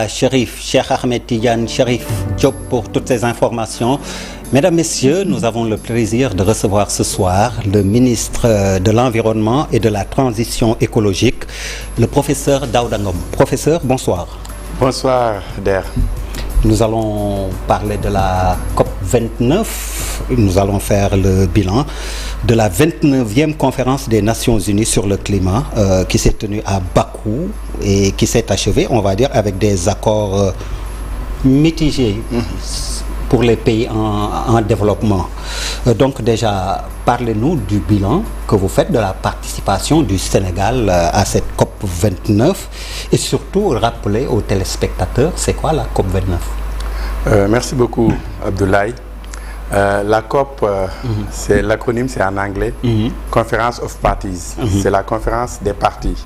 Chérif, Cheikh Ahmed Tidiane Chérif Diop pour toutes ces informations. Mesdames, Messieurs, nous avons le plaisir de recevoir ce soir le ministre de l'Environnement et de la Transition écologique, le professeur Daouda Ngom. Professeur, bonsoir. Bonsoir, Der. Nous allons parler de la COP29. Nous allons faire le bilan de la 29e conférence des Nations Unies sur le climat qui s'est tenue à Bakou et qui s'est achevée, on va dire, avec des accords mitigés pour les pays en développement. Donc déjà, parlez-nous du bilan que vous faites de la participation du Sénégal à cette COP29 et surtout rappelez aux téléspectateurs, c'est quoi la COP29? Merci beaucoup, Abdoulaye. La COP, c'est l'acronyme, c'est en anglais, Conference of Parties. C'est la conférence des parties.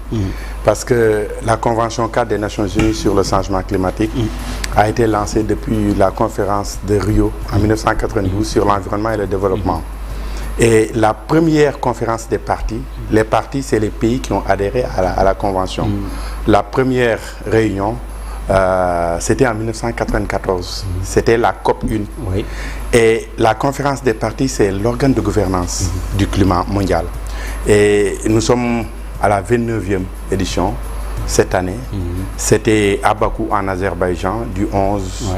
Parce que la Convention cadre des Nations Unies sur le changement climatique a été lancée depuis la conférence de Rio en 1992 sur l'environnement et le développement. Et la première conférence des parties, les parties, c'est les pays qui ont adhéré à la Convention. La première réunion, c'était en 1994. C'était la COP 1. Oui. Et la conférence des parties, c'est l'organe de gouvernance du climat mondial. Et nous sommes à la 29e édition cette année. C'était à Bakou en Azerbaïdjan du 11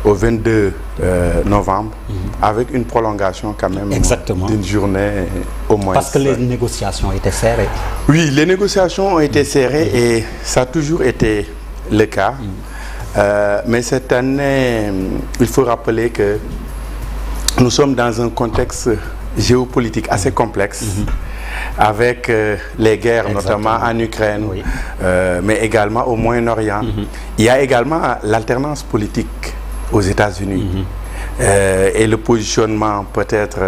au 22 novembre avec une prolongation quand même d'une journée au moins. Parce que les négociations étaient serrées. Oui, les négociations ont été serrées et ça a toujours été le cas. Mais cette année, il faut rappeler que nous sommes dans un contexte géopolitique assez complexe avec les guerres, notamment en Ukraine, mais également au Moyen-Orient. Il y a également l'alternance politique aux États-Unis et le positionnement peut-être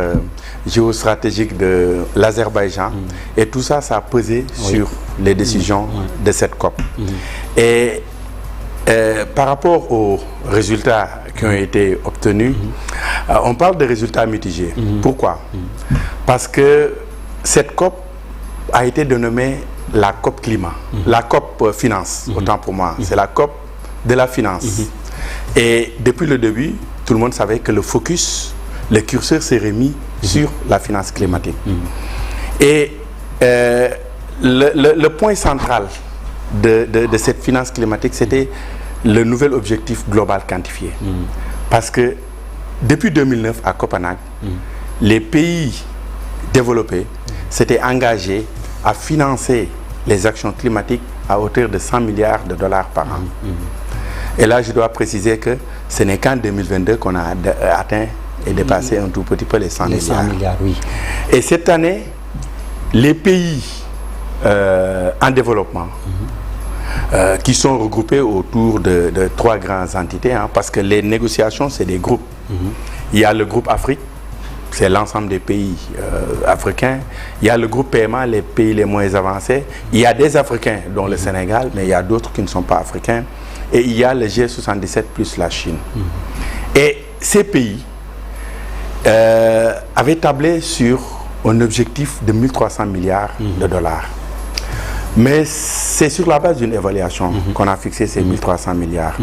géostratégique de l'Azerbaïdjan. Et tout ça, ça a pesé sur les décisions de cette COP. Et par rapport aux résultats qui ont été obtenus, on parle de résultats mitigés. Pourquoi? Parce que cette COP a été dénommée la COP climat, la COP finance, autant pour moi. C'est la COP de la finance. Et depuis le début, tout le monde savait que le focus, le curseur s'est remis sur la finance climatique. Et le point central de cette finance climatique, c'était le nouvel objectif global quantifié. Parce que depuis 2009 à Copenhague, les pays développés s'étaient engagés à financer les actions climatiques à hauteur de 100 milliards de dollars par an. Et là, je dois préciser que ce n'est qu'en 2022 qu'on a atteint et dépassé un tout petit peu les 100 milliards. 100 milliards, oui. Et cette année, les pays en développement qui sont regroupés autour de trois grandes entités, parce que les négociations, c'est des groupes. Il y a le groupe Afrique, c'est l'ensemble des pays africains. Il y a le groupe PMA, les pays les moins avancés. Il y a des Africains, dont le Sénégal, mais il y a d'autres qui ne sont pas africains. Et il y a le G77 plus la Chine. Et ces pays avaient tablé sur un objectif de 1300 milliards de dollars. Mais c'est sur la base d'une évaluation qu'on a fixé ces 1300 milliards.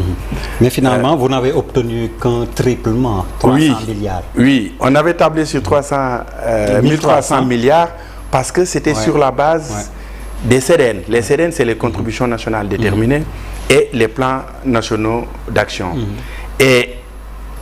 Mais finalement, vous n'avez obtenu qu'un triplement, 300 milliards. Oui, on avait tablé sur 1300 milliards parce que c'était sur la base des CDN. Les CDN, c'est les contributions nationales déterminées et les plans nationaux d'action. Et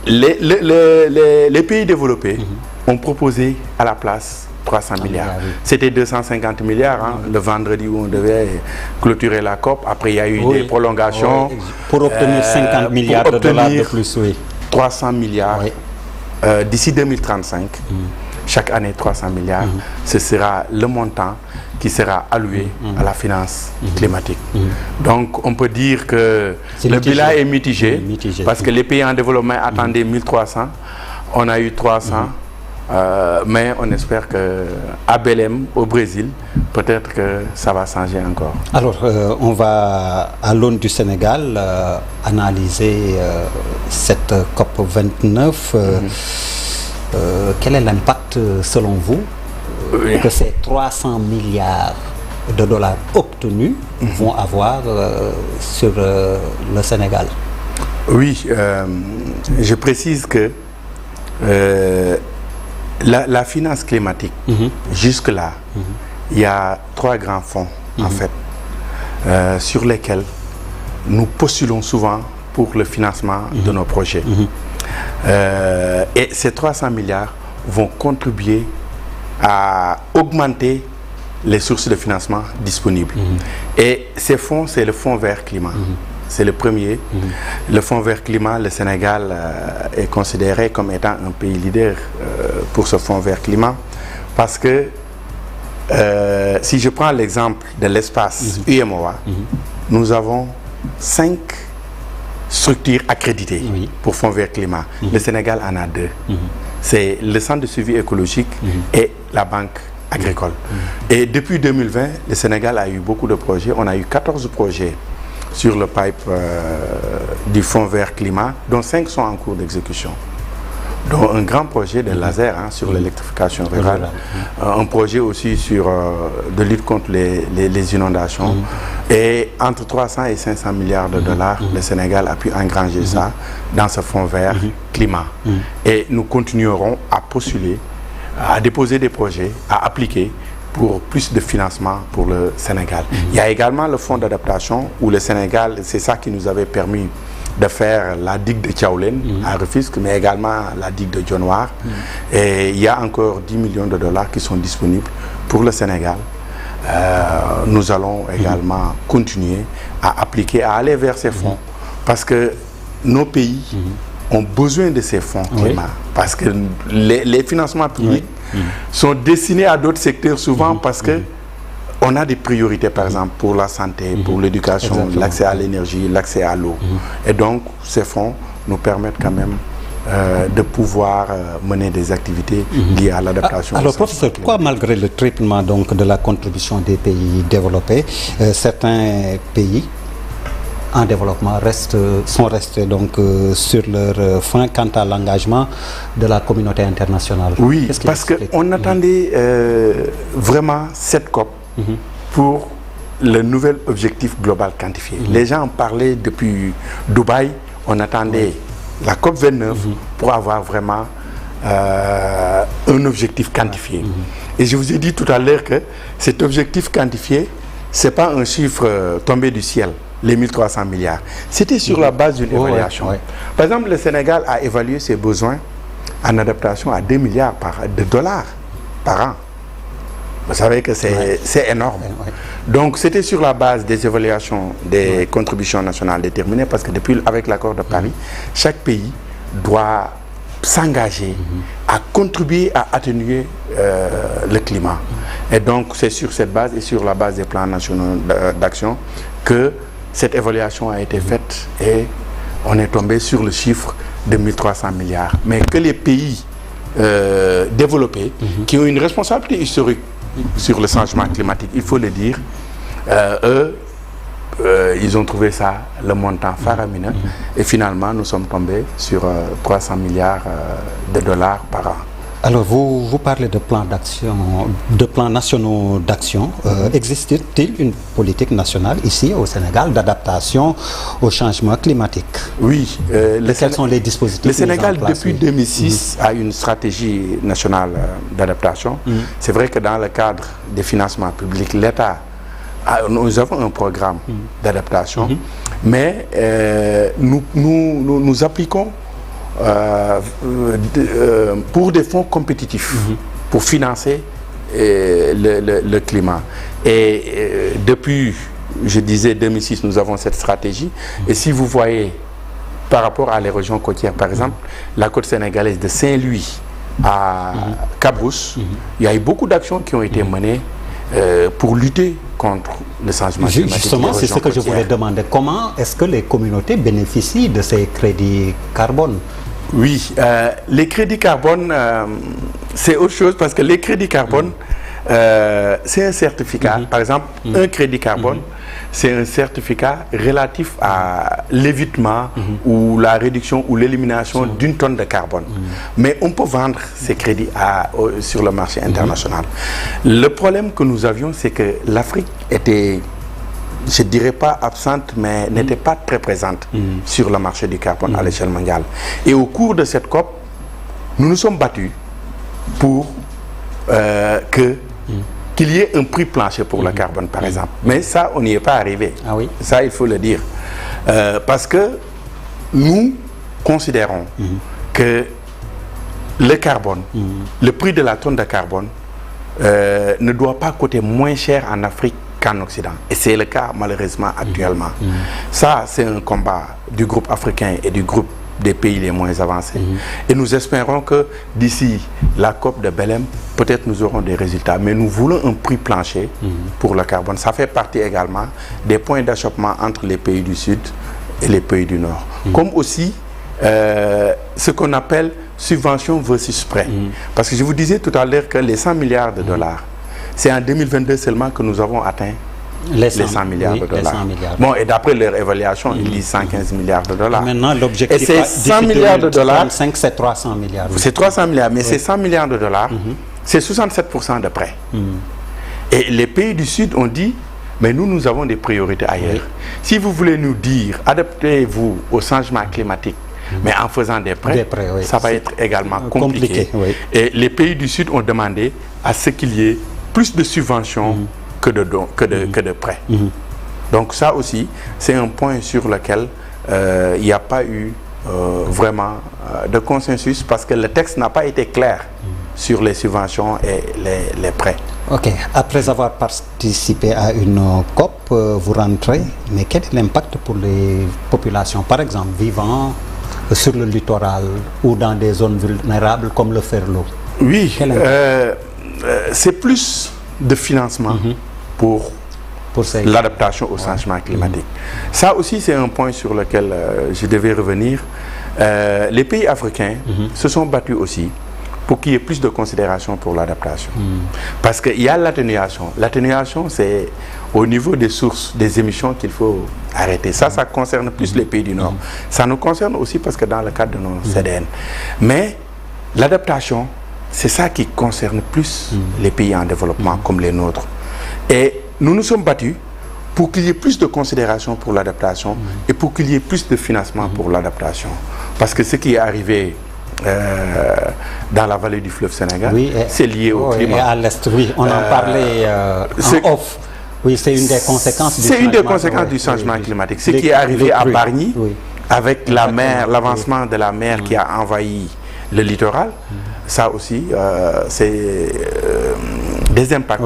les pays développés ont proposé à la place 300 milliards. C'était 250 milliards le vendredi où on devait clôturer la COP. Après, il y a eu des prolongations. Pour obtenir 50 milliards de dollars de plus, 300 milliards d'ici 2035. Chaque année, 300 milliards. Ce sera le montant qui sera alloué à la finance climatique. Donc, on peut dire que le bilan est mitigé, parce que les pays en développement attendaient 1300. On a eu 300. Mais on espère qu'à Belém, au Brésil, peut-être que ça va changer encore. Alors, on va, à l'aune du Sénégal, analyser cette COP29. Quel est l'impact, selon vous, que ces 300 milliards de dollars obtenus vont avoir sur le Sénégal? Oui, je précise que la finance climatique, jusque-là, il y a 3 grands fonds, en fait, sur lesquels nous postulons souvent pour le financement de nos projets. Et ces 300 milliards vont contribuer à augmenter les sources de financement disponibles. Et ces fonds, c'est le Fonds vert climat. C'est le premier. Le Fonds vert climat, le Sénégal est considéré comme étant un pays leader pour ce Fonds vert climat. Parce que si je prends l'exemple de l'espace UEMOA, nous avons 5 structures accréditées pour Fonds vert climat. Le Sénégal en a 2. C'est le Centre de suivi écologique et la Banque agricole. Et depuis 2020, le Sénégal a eu beaucoup de projets. On a eu 14 projets sur le pipe du Fonds vert climat, dont 5 sont en cours d'exécution. Donc un grand projet de laser sur l'électrification rurale, un projet aussi sur de lutte contre les inondations. Et entre 300 et 500 milliards de dollars, le Sénégal a pu engranger ça dans ce fonds vert climat. Et nous continuerons à postuler, à déposer des projets, à appliquer pour plus de financement pour le Sénégal. Il y a également le fonds d'adaptation où le Sénégal, c'est ça qui nous avait permis de faire la digue de Tchaoulène à Rufisque, mais également la digue de Dionewar. Et il y a encore 10 millions de dollars qui sont disponibles pour le Sénégal. Nous allons également continuer à appliquer, à aller vers ces fonds, parce que nos pays ont besoin de ces fonds climat, parce que les financements publics sont destinés à d'autres secteurs souvent parce que on a des priorités, par exemple, pour la santé, pour l'éducation, l'accès à l'énergie, l'accès à l'eau. Et donc, ces fonds nous permettent quand même de pouvoir mener des activités liées à l'adaptation. Alors, professeur, pourquoi malgré le triplement donc, de la contribution des pays développés, certains pays en développement sont restés donc sur leur fin quant à l'engagement de la communauté internationale? Oui, parce qu'on attendait vraiment cette COP pour le nouvel objectif global quantifié. Les gens en parlaient depuis Dubaï, on attendait la COP 29 pour avoir vraiment un objectif quantifié. Et je vous ai dit tout à l'heure que cet objectif quantifié, ce n'est pas un chiffre tombé du ciel, les 1300 milliards. C'était sur la base d'une évaluation. Par exemple, le Sénégal a évalué ses besoins en adaptation à 2 milliards de dollars par an. Vous savez que c'est énorme. Donc, c'était sur la base des évaluations des contributions nationales déterminées, parce que depuis, avec l'accord de Paris, chaque pays doit s'engager à contribuer à atténuer le climat. Et donc, c'est sur cette base et sur la base des plans nationaux d'action que cette évaluation a été faite et on est tombé sur le chiffre de 1300 milliards. Mais que les pays développés, qui ont une responsabilité historique sur le changement climatique, il faut le dire, eux, ils ont trouvé ça, le montant faramineux, et finalement nous sommes tombés sur 300 milliards de dollars par an. Alors vous parlez de plans d'action, de plans nationaux d'action. Existe-t-il une politique nationale ici au Sénégal d'adaptation au changement climatique? Oui. Quels sont les dispositifs? Le Sénégal, depuis 2006, a une stratégie nationale d'adaptation. C'est vrai que dans le cadre des financements publics, l'État, nous avons un programme d'adaptation, mais nous appliquons pour des fonds compétitifs, pour financer le climat. Et depuis, je disais, 2006, nous avons cette stratégie. Et si vous voyez, par rapport à les régions côtières, par exemple, la côte sénégalaise de Saint-Louis à Cabrousse, il y a eu beaucoup d'actions qui ont été menées pour lutter contre le changement climatique. Justement, c'est ce que je voulais demander. Comment est-ce que les communautés bénéficient de ces crédits carbone? Oui, les crédits carbone, c'est autre chose, parce que les crédits carbone, c'est un certificat. Par exemple, un crédit carbone, c'est un certificat relatif à l'évitement ou la réduction ou l'élimination d'une tonne de carbone. Mais on peut vendre ces crédits sur le marché international. Le problème que nous avions, c'est que l'Afrique était, je ne dirais pas absente, mais n'était pas très présente sur le marché du carbone à l'échelle mondiale. Et au cours de cette COP, nous nous sommes battus pour qu'il y ait un prix plancher pour le carbone, par exemple. Mais ça, on n'y est pas arrivé. Ah oui. Ça, il faut le dire. Parce que nous considérons que le carbone, le prix de la tonne de carbone, ne doit pas coûter moins cher en Afrique qu'en Occident. Et c'est le cas, malheureusement, actuellement. Ça, c'est un combat du groupe africain et du groupe des pays les moins avancés. Et nous espérons que d'ici la COP de Belém, peut-être nous aurons des résultats. Mais nous voulons un prix plancher pour le carbone. Ça fait partie également des points d'achoppement entre les pays du Sud et les pays du Nord. Comme aussi ce qu'on appelle subvention versus prêt. Parce que je vous disais tout à l'heure que les 100 milliards de dollars, c'est en 2022 seulement que nous avons atteint les 100 milliards de dollars. 100 milliards. Bon, et d'après leur évaluation, ils disent 115 milliards de dollars. Maintenant, l'objectif, et c'est 100 milliards de dollars. C'est 300 milliards. Oui. C'est 300 milliards, mais ces 100 milliards de dollars, c'est 67% de prêts. Et les pays du Sud ont dit, mais nous avons des priorités ailleurs. Si vous voulez nous dire, adaptez-vous au changement climatique, mais en faisant des prêts, ça va être également compliqué. Et les pays du Sud ont demandé à ce qu'il y ait plus de subventions que de dons, que de prêts. Donc ça aussi, c'est un point sur lequel il n'y a pas eu vraiment de consensus parce que le texte n'a pas été clair sur les subventions et les prêts. Ok. Après avoir participé à une COP, vous rentrez, mais quel est l'impact pour les populations, par exemple, vivant sur le littoral ou dans des zones vulnérables comme le Ferlo? Oui, c'est plus de financement pour l'adaptation au changement climatique. Ça aussi, c'est un point sur lequel je devais revenir. Les pays africains se sont battus aussi pour qu'il y ait plus de considération pour l'adaptation. Parce qu'il y a l'atténuation. L'atténuation, c'est au niveau des sources, des émissions qu'il faut arrêter. Ça concerne plus les pays du Nord. Ça nous concerne aussi parce que dans le cadre de nos CDN. Mais l'adaptation, c'est ça qui concerne plus les pays en développement comme les nôtres. Et nous nous sommes battus pour qu'il y ait plus de considération pour l'adaptation et pour qu'il y ait plus de financement pour l'adaptation. Parce que ce qui est arrivé dans la vallée du fleuve Sénégal, c'est lié au climat. Et à l'est, on en parlait en off. Oui, c'est une des conséquences du changement. C'est une des conséquences du changement climatique. Ce qui est arrivé à Bargny, avec la mer, l'avancement de la mer qui a envahi le littoral, ça aussi, c'est des impacts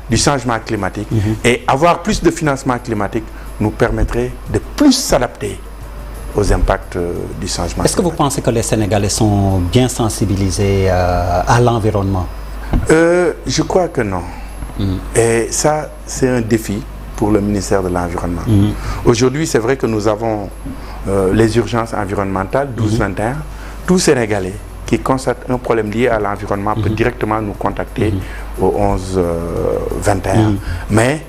du changement climatique. Et avoir plus de financement climatique nous permettrait de plus s'adapter aux impacts du changement. Est-ce que vous pensez que les Sénégalais sont bien sensibilisés à l'environnement? Je crois que non. Et ça, c'est un défi pour le ministère de l'Environnement. Aujourd'hui, c'est vrai que nous avons les urgences environnementales 12-21. Tout Sénégalais qui constate un problème lié à l'environnement peut directement nous contacter au 11-21. Mais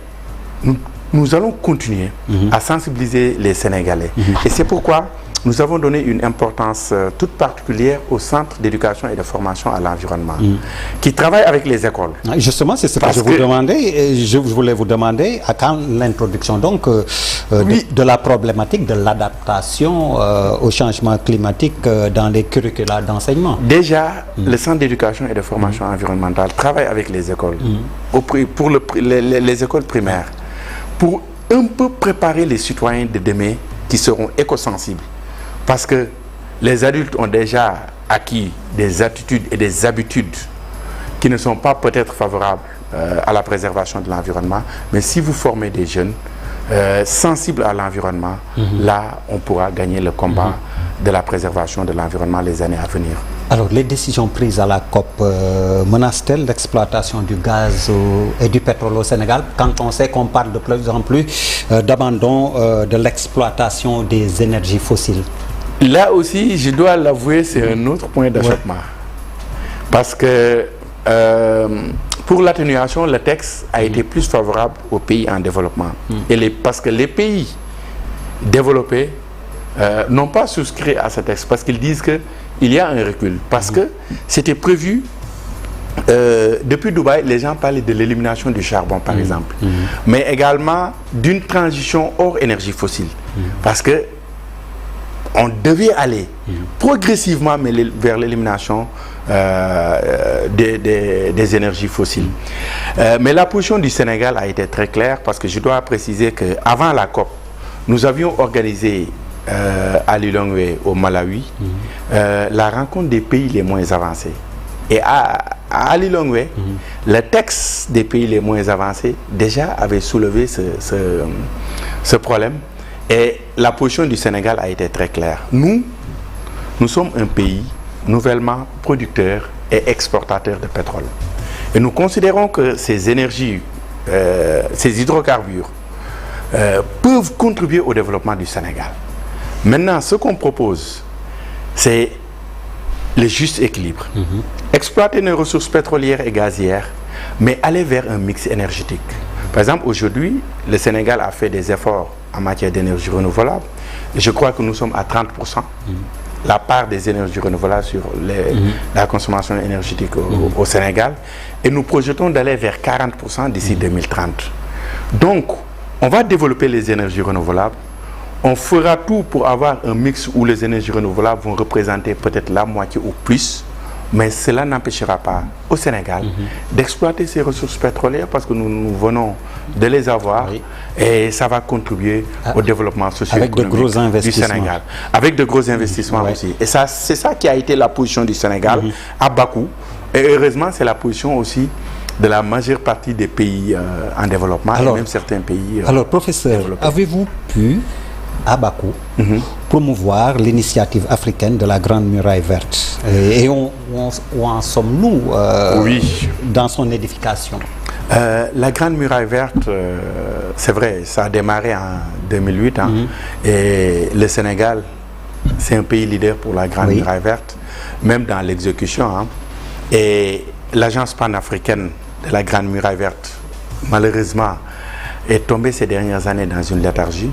nous allons continuer à sensibiliser les Sénégalais. Et c'est pourquoi nous avons donné une importance toute particulière au Centre d'éducation et de formation à l'environnement, qui travaille avec les écoles. Justement, c'est ce que je vous demandais. Je voulais vous demander, à quand l'introduction donc de la problématique de l'adaptation au changement climatique dans les curricula d'enseignement. Déjà, le Centre d'éducation et de formation environnementale travaille avec les écoles, pour les écoles primaires, pour un peu préparer les citoyens de demain qui seront écosensibles. Parce que les adultes ont déjà acquis des attitudes et des habitudes qui ne sont pas peut-être favorables à la préservation de l'environnement. Mais si vous formez des jeunes sensibles à l'environnement, là, on pourra gagner le combat de la préservation de l'environnement les années à venir. Alors, les décisions prises à la COP menacent-elles l'exploitation du gaz et du pétrole au Sénégal, quand on sait qu'on parle de plus en plus d'abandon de l'exploitation des énergies fossiles? Là aussi, je dois l'avouer, c'est un autre point d'achoppement. Parce que pour l'atténuation, le texte a été plus favorable aux pays en développement. Parce que les pays développés n'ont pas souscrit à ce texte, parce qu'ils disent qu'il y a un recul. Parce que c'était prévu, depuis Dubaï, les gens parlaient de l'élimination du charbon, par exemple. Mais également d'une transition hors énergie fossile. Parce que on devait aller progressivement vers l'élimination des énergies fossiles. Mais la position du Sénégal a été très claire, parce que je dois préciser qu'avant la COP, nous avions organisé à Lilongwe, au Malawi, la rencontre des pays les moins avancés. Et à Lilongwe, le texte des pays les moins avancés déjà avait soulevé ce problème. Et la position du Sénégal a été très claire. Nous sommes un pays nouvellement producteur et exportateur de pétrole. Et nous considérons que ces énergies, ces hydrocarbures, peuvent contribuer au développement du Sénégal. Maintenant, ce qu'on propose, c'est le juste équilibre. Exploiter nos ressources pétrolières et gazières, mais aller vers un mix énergétique. Par exemple, aujourd'hui, le Sénégal a fait des efforts en matière d'énergie renouvelable. Et je crois que nous sommes à 30%. La part des énergies renouvelables sur la consommation énergétique au Sénégal. Et nous projetons d'aller vers 40% d'ici 2030. Donc, on va développer les énergies renouvelables. On fera tout pour avoir un mix où les énergies renouvelables vont représenter peut-être la moitié ou plus. Mais cela n'empêchera pas au Sénégal d'exploiter ces ressources pétrolières, parce que nous venons de les avoir, et ça va contribuer au développement socio-économique du Sénégal. Avec de gros investissements aussi. Et c'est ça qui a été la position du Sénégal à Bakou. Et heureusement, c'est la position aussi de la majeure partie des pays en développement, et même certains pays. Alors, professeur, avez-vous pu, à Bakou, promouvoir l'initiative africaine de la Grande Muraille Verte? Et où en sommes-nous dans son édification? La Grande Muraille Verte, c'est vrai, ça a démarré en 2008. Et le Sénégal, c'est un pays leader pour la Grande Muraille Verte, même dans l'exécution. Et l'agence panafricaine de la Grande Muraille Verte, malheureusement, est tombée ces dernières années dans une léthargie.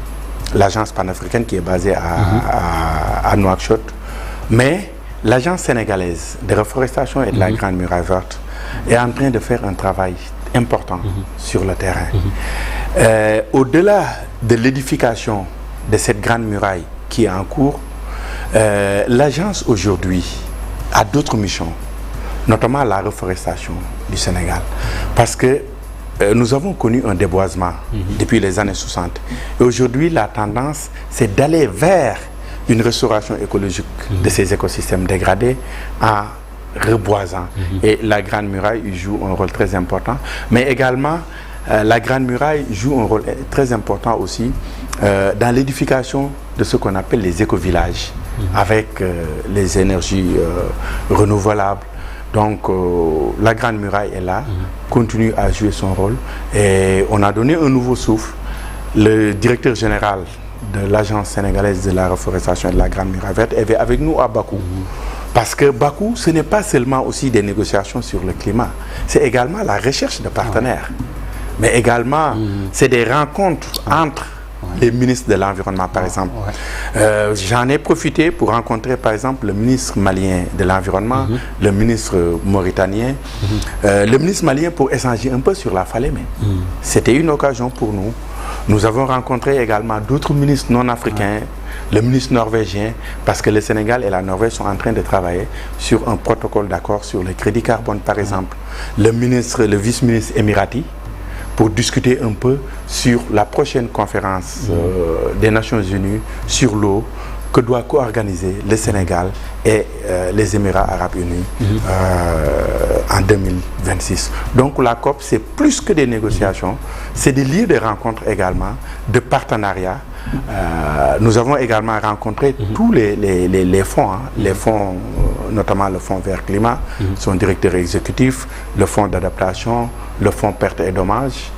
L'agence panafricaine qui est basée à Nouakchott. Mais l'agence sénégalaise de reforestation et de la Grande Muraille Verte est en train de faire un travail important sur le terrain. Au-delà de l'édification de cette Grande Muraille qui est en cours, l'agence aujourd'hui a d'autres missions, notamment la reforestation du Sénégal. Parce que nous avons connu un déboisement depuis les années 60. Et aujourd'hui, la tendance, c'est d'aller vers une restauration écologique de ces écosystèmes dégradés en reboisant. Et la Grande Muraille joue un rôle très important. Mais également, la Grande Muraille joue un rôle très important aussi dans l'édification de ce qu'on appelle les éco-villages, avec les énergies renouvelables. Donc, la Grande Muraille est là, continue à jouer son rôle, et on a donné un nouveau souffle. Le directeur général de l'Agence sénégalaise de la reforestation et de la Grande Muraille Verte est avec nous à Bakou. Parce que Bakou, ce n'est pas seulement aussi des négociations sur le climat, c'est également la recherche de partenaires. Mais également, c'est des rencontres entre les ministres de l'environnement, par exemple. J'en ai profité pour rencontrer, par exemple, le ministre malien de l'environnement, le ministre mauritanien, le ministre malien pour échanger un peu sur la Falémé. C'était une occasion pour nous. Nous avons rencontré également d'autres ministres non africains, le ministre norvégien, parce que le Sénégal et la Norvège sont en train de travailler sur un protocole d'accord sur le crédit carbone, par exemple. Le vice-ministre émirati, pour discuter un peu sur la prochaine conférence des Nations Unies sur l'eau que doit co-organiser le Sénégal et les Émirats Arabes Unis en 2026. Donc la COP, c'est plus que des négociations, c'est des lieux de rencontres également, de partenariats. Nous avons également rencontré tous les fonds, notamment le Fonds Vert Climat, son directeur exécutif, le Fonds d'adaptation, le Fonds Pertes et Dommages.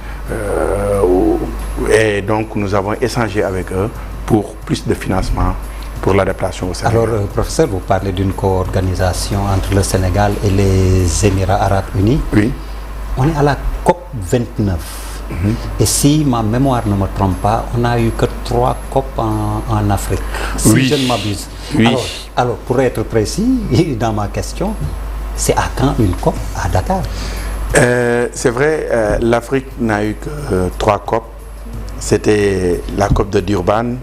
Et donc nous avons échangé avec eux pour plus de financement pour l'adaptation au Sénégal. Alors, professeur, vous parlez d'une co-organisation entre le Sénégal et les Émirats arabes unis. Oui. On est à la COP 29. Et si ma mémoire ne me trompe pas, on n'a eu que 3 COP en Afrique, si oui. je ne m'abuse. Oui. Alors, pour être précis, dans ma question, c'est à quand une COP à Dakar? C'est vrai, l'Afrique n'a eu que 3 COP. C'était la COP de Durban,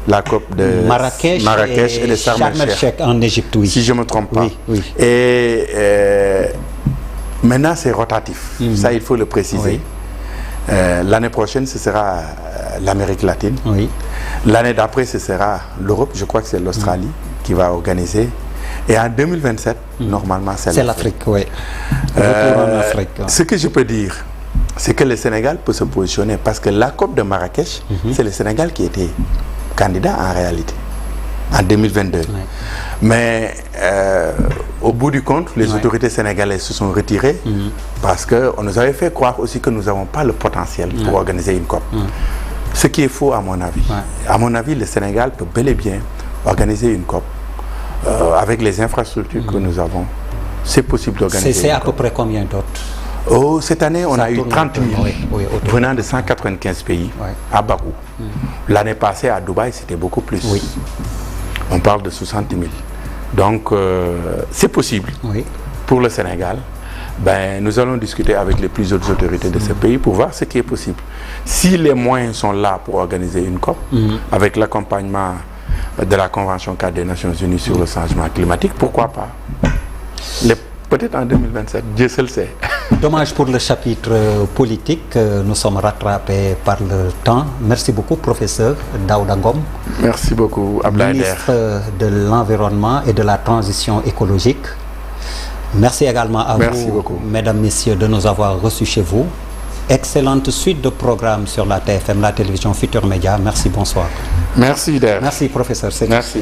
la COP de Marrakech et de Sharm el-Sheikh en Égypte, oui. Si je ne me trompe pas. Oui, oui. Et maintenant, c'est rotatif. Ça, il faut le préciser. Oui. L'année prochaine, ce sera l'Amérique latine. Oui. L'année d'après, ce sera l'Europe. Je crois que c'est l'Australie qui va organiser. Et en 2027, normalement, c'est l'Afrique. Oui. Retour en Afrique. Ce que je peux dire, c'est que le Sénégal peut se positionner parce que la COP de Marrakech, c'est le Sénégal qui était candidat en réalité, en 2022. Oui. Mais au bout du compte, les autorités sénégalaises se sont retirées parce qu'on nous avait fait croire aussi que nous n'avons pas le potentiel pour organiser une COP. Ce qui est faux à mon avis. À mon avis, le Sénégal peut bel et bien organiser une COP avec les infrastructures que nous avons. C'est possible d'organiser. C'est à peu près combien d'autres? Oh, cette année, on a eu 30 000 venant de 195 pays à Bakou. L'année passée, à Dubaï, c'était beaucoup plus. Oui. On parle de 60 000. Donc, c'est possible pour le Sénégal. Ben, nous allons discuter avec les plus hautes autorités de ce pays pour voir ce qui est possible. Si les moyens sont là pour organiser une COP, avec l'accompagnement de la Convention cadre des Nations Unies sur le changement climatique, pourquoi pas? Peut-être en 2027, Dieu seul sait. Dommage pour le chapitre politique, nous sommes rattrapés par le temps. Merci beaucoup, professeur Daouda Ngom. Merci beaucoup, Abdoulaye Der. Ministre de l'Environnement et de la Transition écologique. Merci également à vous, mesdames, messieurs, de nous avoir reçus chez vous. Excellente suite de programmes sur la TFM, la télévision Futur Média. Merci, bonsoir. Merci, Der. Merci, professeur. Merci.